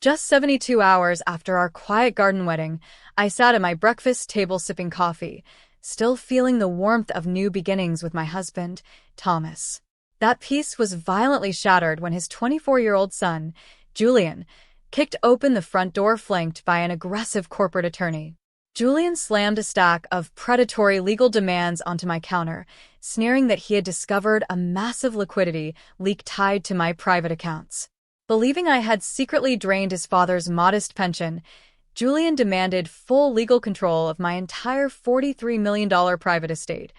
Just 72 hours after our quiet garden wedding, I sat at my breakfast table sipping coffee, still feeling the warmth of new beginnings with my husband, Thomas. That peace was violently shattered when his 24-year-old son, Julian, kicked open the front door flanked by an aggressive corporate attorney. Julian slammed a stack of predatory legal demands onto my counter, sneering that he had discovered a massive liquidity leak tied to my private accounts. Believing I had secretly drained his father's modest pension, Julian demanded full legal control of my entire $43 million private estate,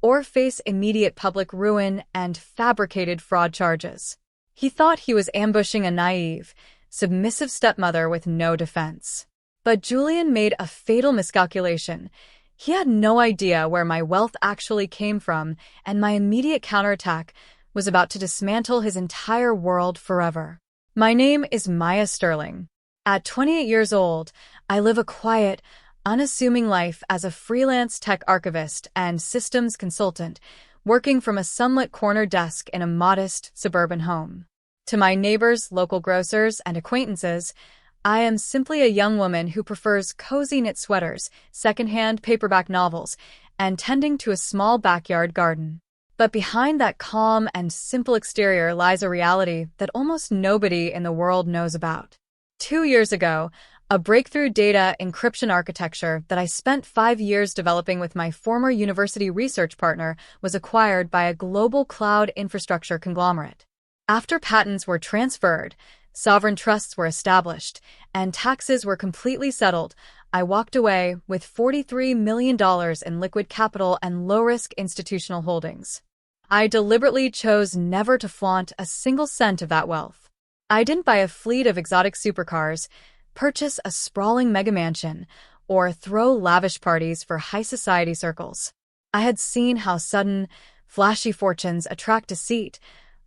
or face immediate public ruin and fabricated fraud charges. He thought he was ambushing a naive, submissive stepmother with no defense. But Julian made a fatal miscalculation. He had no idea where my wealth actually came from, and my immediate counterattack was about to dismantle his entire world forever. My name is Maya Sterling. At 28 years old, I live a quiet, unassuming life as a freelance tech archivist and systems consultant, working from a sunlit corner desk in a modest suburban home. To my neighbors, local grocers, and acquaintances, I am simply a young woman who prefers cozy knit sweaters, secondhand paperback novels, and tending to a small backyard garden. But behind that calm and simple exterior lies a reality that almost nobody in the world knows about. 2 years ago, a breakthrough data encryption architecture that I spent 5 years developing with my former university research partner was acquired by a global cloud infrastructure conglomerate. After patents were transferred, sovereign trusts were established, and taxes were completely settled, I walked away with $43 million in liquid capital and low-risk institutional holdings. I deliberately chose never to flaunt a single cent of that wealth. I didn't buy a fleet of exotic supercars, purchase a sprawling mega mansion, or throw lavish parties for high society circles. I had seen how sudden, flashy fortunes attract deceit,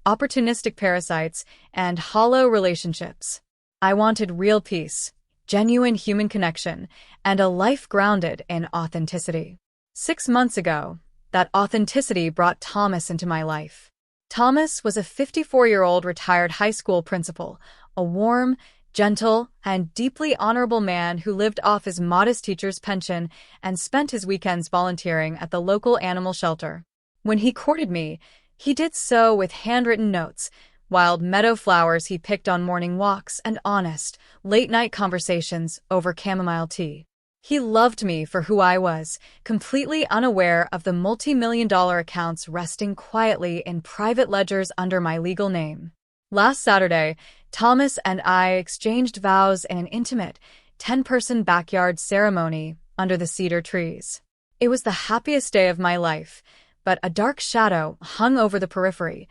opportunistic parasites, and hollow relationships. I wanted real peace, genuine human connection, and a life grounded in authenticity. 6 months ago, that authenticity brought Thomas into my life. Thomas was a 54-year-old retired high school principal, a warm, gentle, and deeply honorable man who lived off his modest teacher's pension and spent his weekends volunteering at the local animal shelter. When he courted me, he did so with handwritten notes, wild meadow flowers he picked on morning walks, and honest, late-night conversations over chamomile tea. He loved me for who I was, completely unaware of the multi-million-dollar accounts resting quietly in private ledgers under my legal name. Last Saturday, Thomas and I exchanged vows in an intimate, 10-person backyard ceremony under the cedar trees. It was the happiest day of my life, but a dark shadow hung over the periphery.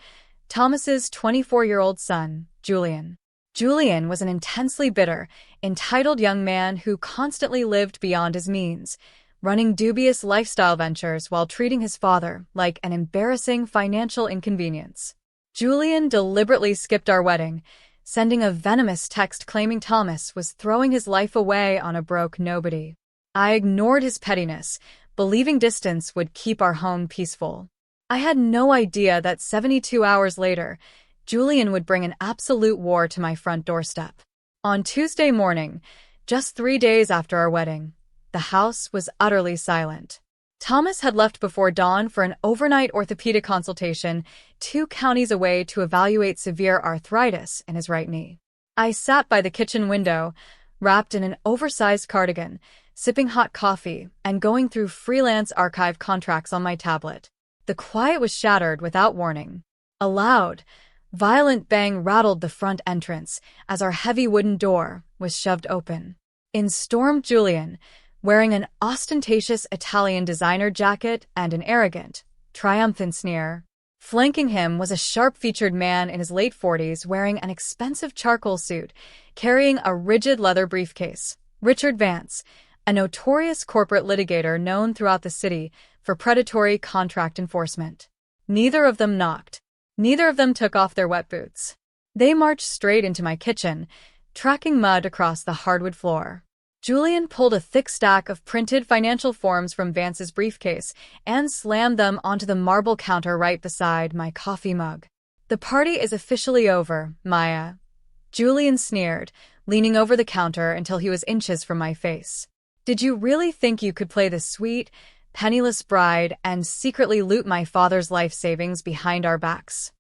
Thomas's 24-year-old son, Julian. Julian was an intensely bitter, entitled young man who constantly lived beyond his means, running dubious lifestyle ventures while treating his father like an embarrassing financial inconvenience. Julian deliberately skipped our wedding, sending a venomous text claiming Thomas was throwing his life away on a broke nobody. I ignored his pettiness, believing distance would keep our home peaceful. I had no idea that 72 hours later, Julian would bring an absolute war to my front doorstep. On Tuesday morning, just 3 days after our wedding, the house was utterly silent. Thomas had left before dawn for an overnight orthopedic consultation 2 counties away to evaluate severe arthritis in his right knee. I sat by the kitchen window, wrapped in an oversized cardigan, sipping hot coffee and going through freelance archive contracts on my tablet. The quiet was shattered without warning. A loud, violent bang rattled the front entrance as our heavy wooden door was shoved open. In stormed Julian, wearing an ostentatious Italian designer jacket and an arrogant, triumphant sneer. Flanking him was a sharp-featured man in his late 40s wearing an expensive charcoal suit, carrying a rigid leather briefcase. Richard Vance, a notorious corporate litigator known throughout the city for predatory contract enforcement. Neither of them knocked. Neither of them took off their wet boots. They marched straight into my kitchen, tracking mud across the hardwood floor. Julian pulled a thick stack of printed financial forms from Vance's briefcase and slammed them onto the marble counter right beside my coffee mug. "The party is officially over, Maya," Julian sneered, leaning over the counter until he was inches from my face. Did you really think you could play the sweet, penniless bride and secretly loot my father's life savings behind our backs?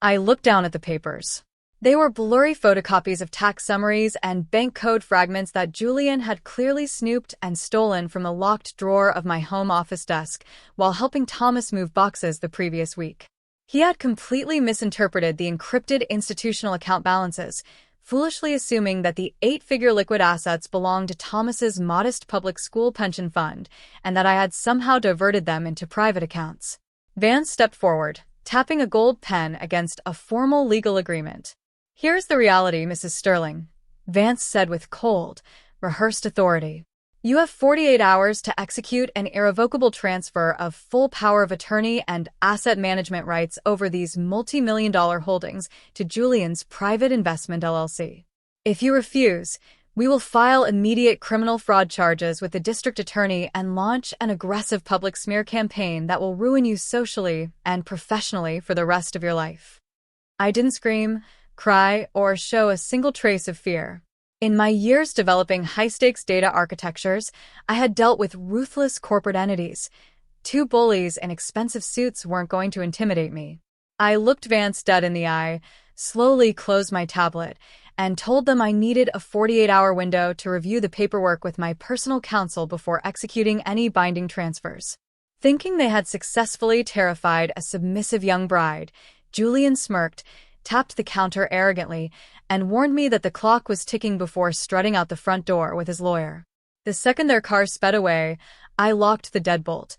I looked down at the papers. They were blurry photocopies of tax summaries and bank code fragments that Julian had clearly snooped and stolen from the locked drawer of my home office desk while helping Thomas move boxes the previous week. He had completely misinterpreted the encrypted institutional account balances, foolishly assuming that the 8-figure liquid assets belonged to Thomas's modest public school pension fund and that I had somehow diverted them into private accounts. Vance stepped forward, tapping a gold pen against a formal legal agreement. "Here's the reality, Mrs. Sterling," Vance said with cold, rehearsed authority. "You have 48 hours to execute an irrevocable transfer of full power of attorney and asset management rights over these multi-million-dollar holdings to Julian's Private Investment LLC. If you refuse, we will file immediate criminal fraud charges with the district attorney and launch an aggressive public smear campaign that will ruin you socially and professionally for the rest of your life." I didn't scream, cry, or show a single trace of fear. In my years developing high-stakes data architectures, I had dealt with ruthless corporate entities. Two bullies in expensive suits weren't going to intimidate me. I looked Vance dead in the eye, slowly closed my tablet, and told them I needed a 48-hour window to review the paperwork with my personal counsel before executing any binding transfers. Thinking they had successfully terrified a submissive young bride, Julian smirked, tapped the counter arrogantly, and warned me that the clock was ticking before strutting out the front door with his lawyer. The second their car sped away, I locked the deadbolt,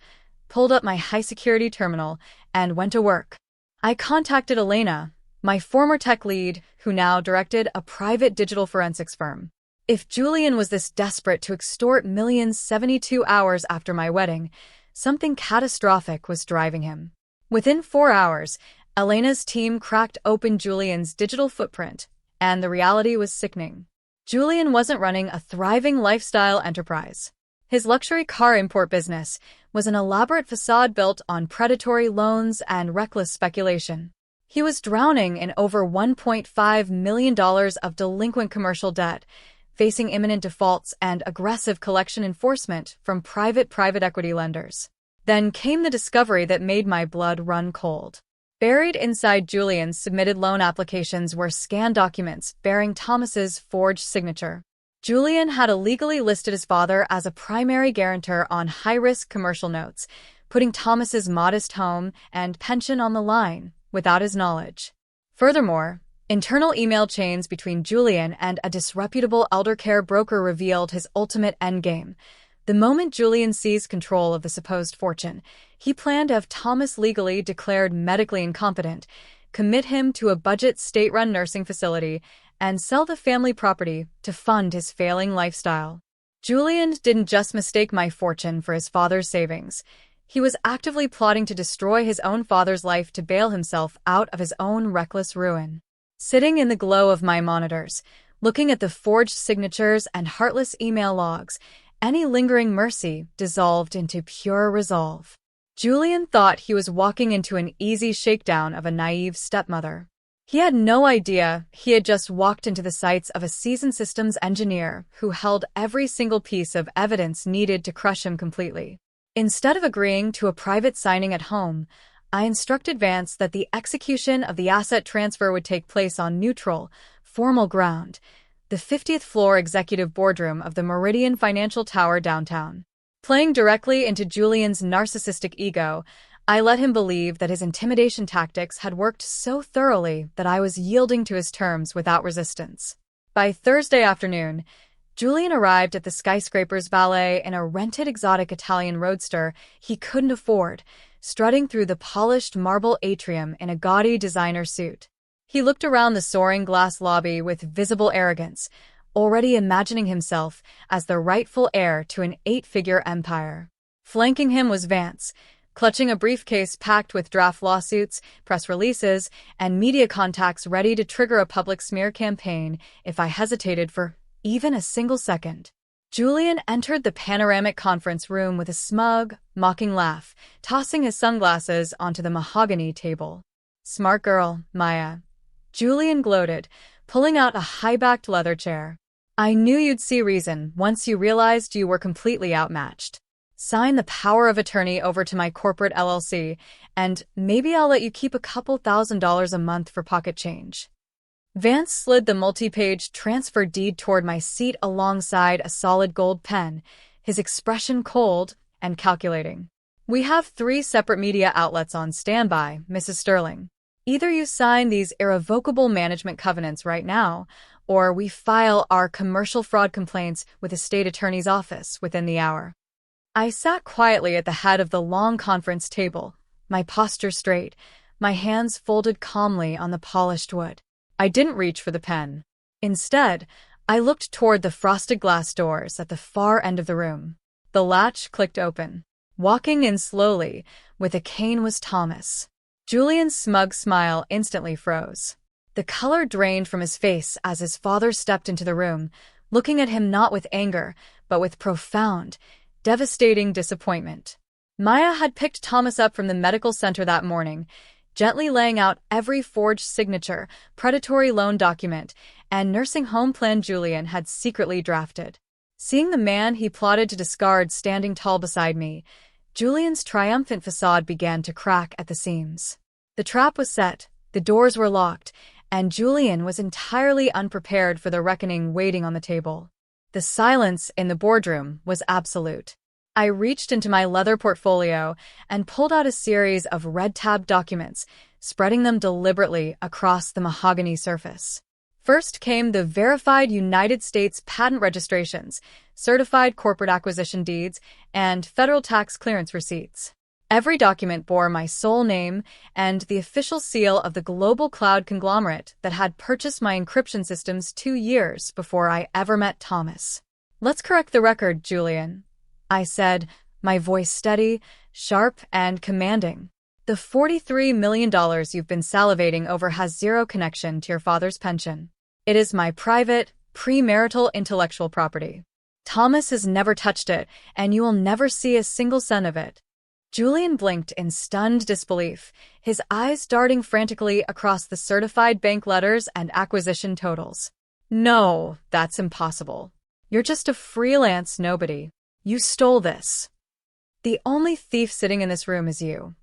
pulled up my high-security terminal, and went to work. I contacted Elena, my former tech lead, who now directed a private digital forensics firm. If Julian was this desperate to extort millions 72 hours after my wedding, something catastrophic was driving him. Within 4 hours, Elena's team cracked open Julian's digital footprint, and the reality was sickening. Julian wasn't running a thriving lifestyle enterprise. His luxury car import business was an elaborate facade built on predatory loans and reckless speculation. He was drowning in over $1.5 million of delinquent commercial debt, facing imminent defaults and aggressive collection enforcement from private equity lenders. Then came the discovery that made my blood run cold. Buried inside Julian's submitted loan applications were scanned documents bearing Thomas's forged signature. Julian had illegally listed his father as a primary guarantor on high-risk commercial notes, putting Thomas's modest home and pension on the line without his knowledge. Furthermore, internal email chains between Julian and a disreputable eldercare broker revealed his ultimate endgame. The moment Julian seized control of the supposed fortune, he planned to have Thomas legally declared medically incompetent, commit him to a budget state-run nursing facility, and sell the family property to fund his failing lifestyle. Julian didn't just mistake my fortune for his father's savings. He was actively plotting to destroy his own father's life to bail himself out of his own reckless ruin. Sitting in the glow of my monitors, looking at the forged signatures and heartless email logs, any lingering mercy dissolved into pure resolve. Julian thought he was walking into an easy shakedown of a naive stepmother. He had no idea he had just walked into the sights of a seasoned systems engineer who held every single piece of evidence needed to crush him completely. Instead of agreeing to a private signing at home, I instructed Vance that the execution of the asset transfer would take place on neutral, formal ground, the 50th floor executive boardroom of the Meridian Financial Tower downtown. Playing directly into Julian's narcissistic ego, I let him believe that his intimidation tactics had worked so thoroughly that I was yielding to his terms without resistance. By Thursday afternoon, Julian arrived at the skyscraper's valet in a rented exotic Italian roadster he couldn't afford, strutting through the polished marble atrium in a gaudy designer suit. He looked around the soaring glass lobby with visible arrogance, already imagining himself as the rightful heir to an 8-figure empire. Flanking him was Vance, clutching a briefcase packed with draft lawsuits, press releases, and media contacts ready to trigger a public smear campaign if I hesitated for even a single second. Julian entered the panoramic conference room with a smug, mocking laugh, tossing his sunglasses onto the mahogany table. "Smart girl, Maya," Julian gloated, pulling out a high-backed leather chair. "I knew you'd see reason once you realized you were completely outmatched. Sign the power of attorney over to my corporate LLC, and maybe I'll let you keep a couple $1,000s a month for pocket change." Vance slid the multi-page transfer deed toward my seat alongside a solid gold pen, his expression cold and calculating. "We have 3 separate media outlets on standby, Mrs. Sterling. Either you sign these irrevocable management covenants right now, or we file our commercial fraud complaints with the state attorney's office within the hour." I sat quietly at the head of the long conference table, my posture straight, my hands folded calmly on the polished wood. I didn't reach for the pen. Instead, I looked toward the frosted glass doors at the far end of the room. The latch clicked open. Walking in slowly, with a cane, was Thomas. Julian's smug smile instantly froze. The color drained from his face as his father stepped into the room, looking at him not with anger, but with profound, devastating disappointment. Maya had picked Thomas up from the medical center that morning, gently laying out every forged signature, predatory loan document, and nursing home plan Julian had secretly drafted. Seeing the man he plotted to discard standing tall beside me, Julian's triumphant facade began to crack at the seams. The trap was set, the doors were locked, and Julian was entirely unprepared for the reckoning waiting on the table. The silence in the boardroom was absolute. I reached into my leather portfolio and pulled out a series of red-tabbed documents, spreading them deliberately across the mahogany surface. First came the verified United States patent registrations, certified corporate acquisition deeds, and federal tax clearance receipts. Every document bore my sole name and the official seal of the global cloud conglomerate that had purchased my encryption systems 2 years before I ever met Thomas. "Let's correct the record, Julian," I said, my voice steady, sharp, and commanding. "The $43 million you've been salivating over has zero connection to your father's pension. It is my private, premarital intellectual property. Thomas has never touched it, and you will never see a single cent of it." Julian blinked in stunned disbelief, his eyes darting frantically across the certified bank letters and acquisition totals. "No, that's impossible. You're just a freelance nobody. You stole this." "The only thief sitting in this room is you,"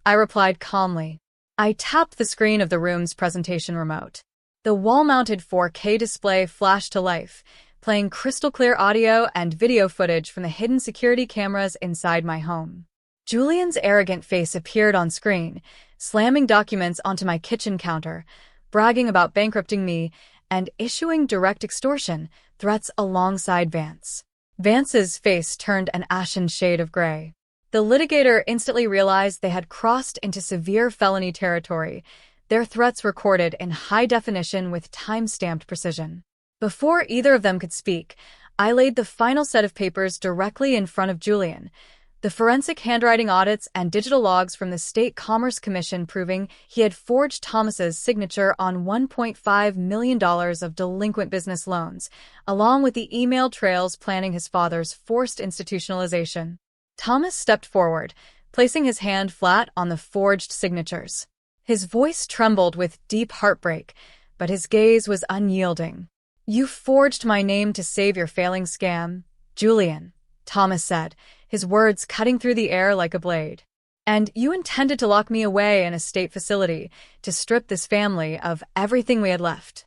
I replied calmly. I tapped the screen of the room's presentation remote. The wall-mounted 4K display flashed to life, playing crystal-clear audio and video footage from the hidden security cameras inside my home. Julian's arrogant face appeared on screen, slamming documents onto my kitchen counter, bragging about bankrupting me, and issuing direct extortion threats alongside Vance. Vance's face turned an ashen shade of gray. The litigator instantly realized they had crossed into severe felony territory, their threats recorded in high definition with time-stamped precision. Before either of them could speak, I laid the final set of papers directly in front of Julian, the forensic handwriting audits and digital logs from the State Commerce Commission proving he had forged Thomas's signature on $1.5 million of delinquent business loans, along with the email trails planning his father's forced institutionalization. Thomas stepped forward, placing his hand flat on the forged signatures. His voice trembled with deep heartbreak, but his gaze was unyielding. "You forged my name to save your failing scam, Julian," Thomas said, his words cutting through the air like a blade. "And you intended to lock me away in a state facility, to strip this family of everything we had left."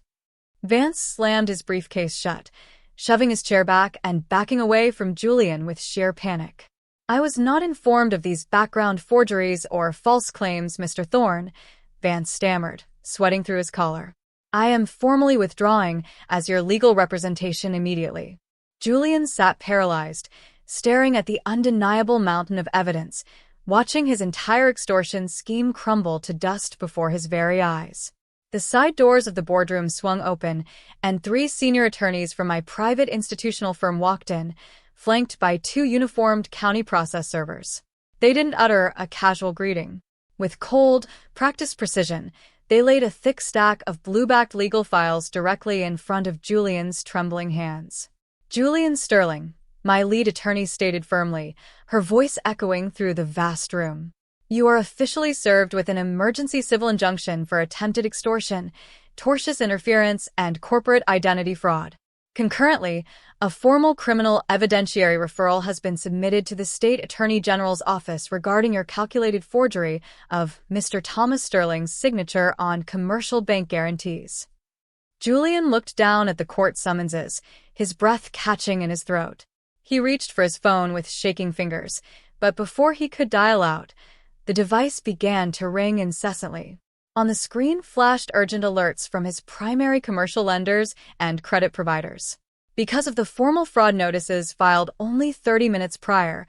Vance slammed his briefcase shut, shoving his chair back and backing away from Julian with sheer panic. "I was not informed of these background forgeries or false claims, Mr. Thorne," Vance stammered, sweating through his collar. "I am formally withdrawing as your legal representation immediately." Julian sat paralyzed, staring at the undeniable mountain of evidence, watching his entire extortion scheme crumble to dust before his very eyes. The side doors of the boardroom swung open, and 3 senior attorneys from my private institutional firm walked in, flanked by 2 uniformed county process servers. They didn't utter a casual greeting. With cold, practiced precision, they laid a thick stack of blue-backed legal files directly in front of Julian's trembling hands. "Julian Sterling," my lead attorney stated firmly, her voice echoing through the vast room. "You are officially served with an emergency civil injunction for attempted extortion, tortious interference, and corporate identity fraud. Concurrently, a formal criminal evidentiary referral has been submitted to the State Attorney General's office regarding your calculated forgery of Mr. Thomas Sterling's signature on commercial bank guarantees. Julian looked down at the court summonses, his breath catching in his throat. He reached for his phone with shaking fingers, but before he could dial out, the device began to ring incessantly. On the screen flashed urgent alerts from his primary commercial lenders and credit providers. Because of the formal fraud notices filed only 30 minutes prior,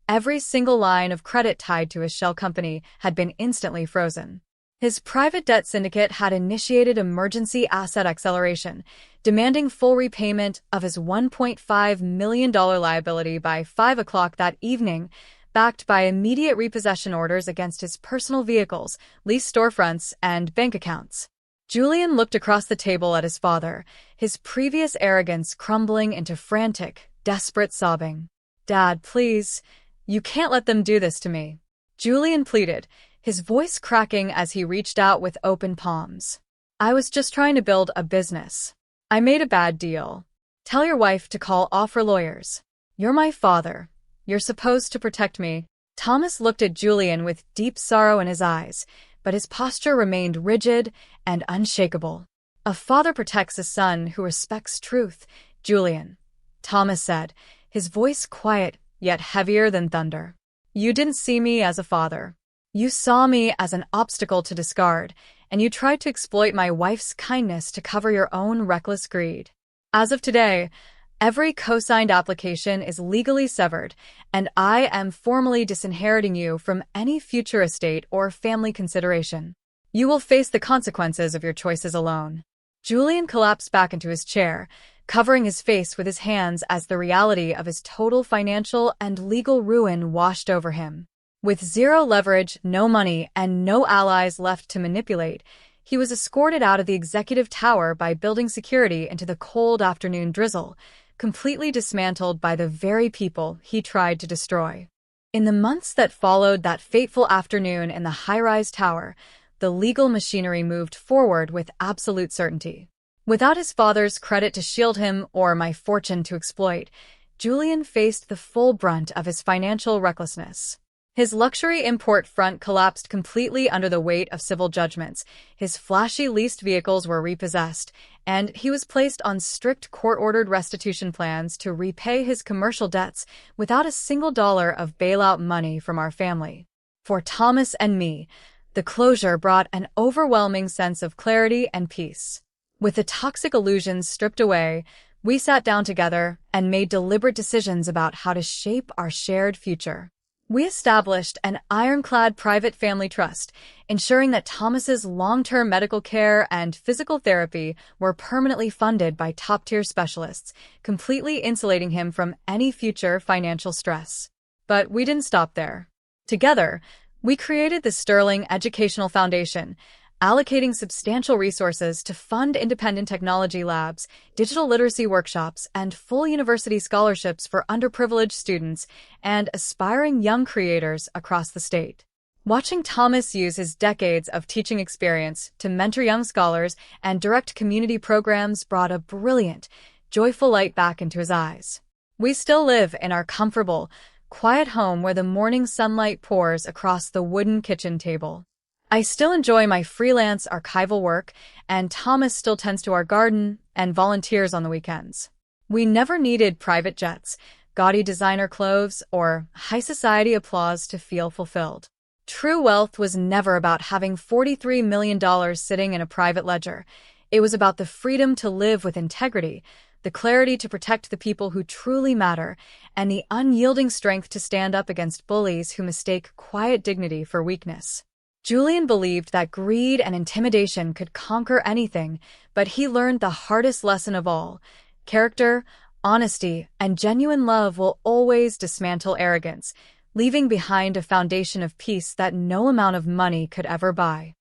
every single line of credit tied to his shell company had been instantly frozen. His private debt syndicate had initiated emergency asset acceleration, demanding full repayment of his $1.5 million liability by 5 o'clock that evening, backed by immediate repossession orders against his personal vehicles, leased storefronts, and bank accounts. Julian looked across the table at his father, his previous arrogance crumbling into frantic, desperate sobbing. "Dad, please, you can't let them do this to me," Julian pleaded, his voice cracking as he reached out with open palms. "I was just trying to build a business. I made a bad deal. Tell your wife to call off her lawyers. You're my father. You're supposed to protect me." Thomas looked at Julian with deep sorrow in his eyes, but his posture remained rigid and unshakable. "A father protects a son who respects truth, Julian," Thomas said, his voice quiet yet heavier than thunder. "You didn't see me as a father. You saw me as an obstacle to discard, and you tried to exploit my wife's kindness to cover your own reckless greed. As of today, every co-signed application is legally severed, and I am formally disinheriting you from any future estate or family consideration. You will face the consequences of your choices alone." Julian collapsed back into his chair, covering his face with his hands as the reality of his total financial and legal ruin washed over him. With zero leverage, no money, and no allies left to manipulate, he was escorted out of the executive tower by building security into the cold afternoon drizzle, completely dismantled by the very people he tried to destroy. In the months that followed that fateful afternoon in the high-rise tower, the legal machinery moved forward with absolute certainty. Without his father's credit to shield him or my fortune to exploit, Julian faced the full brunt of his financial recklessness. His luxury import front collapsed completely under the weight of civil judgments, his flashy leased vehicles were repossessed, and he was placed on strict court-ordered restitution plans to repay his commercial debts without a single dollar of bailout money from our family. For Thomas and me, the closure brought an overwhelming sense of clarity and peace. With the toxic illusions stripped away, we sat down together and made deliberate decisions about how to shape our shared future. We established an ironclad private family trust, ensuring that Thomas's long-term medical care and physical therapy were permanently funded by top-tier specialists, completely insulating him from any future financial stress. But we didn't stop there. Together, we created the Sterling Educational Foundation, allocating substantial resources to fund independent technology labs, digital literacy workshops, and full university scholarships for underprivileged students and aspiring young creators across the state. Watching Thomas use his decades of teaching experience to mentor young scholars and direct community programs brought a brilliant, joyful light back into his eyes. We still live in our comfortable, quiet home where the morning sunlight pours across the wooden kitchen table. I still enjoy my freelance archival work, and Thomas still tends to our garden and volunteers on the weekends. We never needed private jets, gaudy designer clothes, or high society applause to feel fulfilled. True wealth was never about having $43 million sitting in a private ledger. It was about the freedom to live with integrity, the clarity to protect the people who truly matter, and the unyielding strength to stand up against bullies who mistake quiet dignity for weakness. Julian believed that greed and intimidation could conquer anything, but he learned the hardest lesson of all. Character, honesty, and genuine love will always dismantle arrogance, leaving behind a foundation of peace that no amount of money could ever buy.